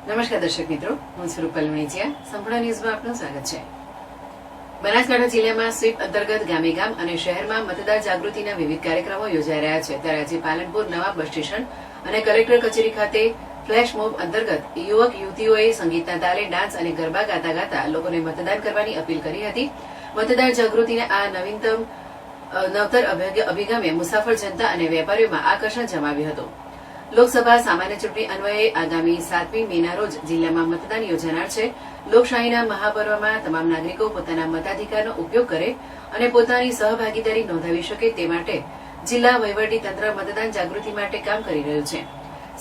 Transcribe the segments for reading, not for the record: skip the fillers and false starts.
નમસ્કાર દર્શક મિત્રો, હું છું રૂપલ વણિજિયા. સંપૂર્ણ ન્યૂઝમાં આપનું સ્વાગત છે. બનાસકાંઠા જિલ્લામાં સ્વીપ અંતર્ગત ગામે ગામ અને શહેરમાં મતદાર જાગૃતિના વિવિધ કાર્યક્રમો યોજાઈ રહ્યા છે. ત્યારે આજે પાલનપુર નવા બસ સ્ટેશન અને કલેક્ટર કચેરી ખાતે ફ્લેશ મોબ અંતર્ગત યુવક યુવતીઓએ સંગીતના તાલે ડાન્સ અને ગરબા ગાતા ગાતા લોકોને મતદાન કરવાની અપીલ કરી હતી. મતદાર જાગૃતિના આ નવતર અભિગમે મુસાફર જનતા અને વેપારીઓમાં આકર્ષણ જમાવ્યું હતું. લોકસભા સામાન્ય ચૂંટણી અન્વયે આગામી 7મી મેના રોજ જિલ્લામાં મતદાન યોજાનાર છે. લોકશાહીના મહાપર્વમાં તમામ નાગરિકો પોતાના મતાધિકારનો ઉપયોગ કરે અને પોતાની સહભાગીદારી નોંધાવી શકે તે માટે જિલ્લા વહીવટીતંત્ર મતદાન જાગૃતિ માટે કામ કરી રહ્યું છે.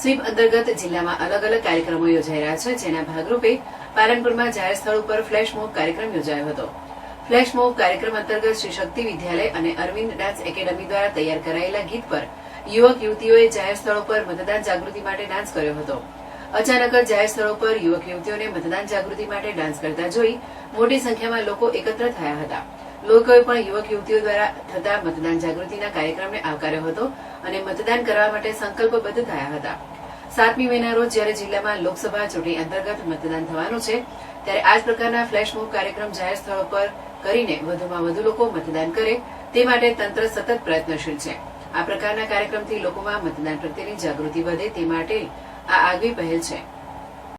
સ્વીપ અંતર્ગત જિલ્લામાં અલગ અલગ કાર્યક્રમો યોજાઈ રહ્યા છે, જેના ભાગરૂપે પાલનપુરમાં જાહેર સ્થળ ઉપર ફ્લેશ મોબ કાર્યક્રમ યોજાયો હતો. ફ્લેશ મોબ કાર્યક્રમ અંતર્ગત શ્રી શક્તિ વિદ્યાલય અને અરવિંદ ડાન્સ એકેડમી દ્વારા તૈયાર કરાયેલા ગીત પર યુવક યુવતીઓએ જાહેર સ્થળો પર મતદાન જાગૃતિ માટે ડાન્સ કર્યો હતો. અચાનક જ જાહેર સ્થળો પર યુવક યુવતીઓને મતદાન જાગૃતિ માટે ડાન્સ કરતા જોઈ મોટી સંખ્યામાં લોકો એકત્ર થયા હતા. લોકોએ પણ યુવક યુવતીઓ દ્વારા થતા મતદાન જાગૃતિના કાર્યક્રમને આવકાર્યો હતો અને મતદાન કરવા માટે સંકલ્પબદ્ધ થયા હતા. 7મી મેના રોજ જ્યારે જિલ્લામાં લોકસભા ચૂંટણી અંતર્ગત મતદાન થવાનું છે, ત્યારે આ જ પ્રકારના ફ્લેશ મોબ કાર્યક્રમ જાહેર સ્થળો પર કરીને વધુમાં વધુ લોકો મતદાન કરે તે માટે તંત્ર સતત પ્રયત્નશીલ છે. આ પ્રકારના કાર્યક્રમથી લોકોમાં મતદાન પ્રત્યેની જાગૃતિ વધે તે માટે આ આગવી પહેલ છે.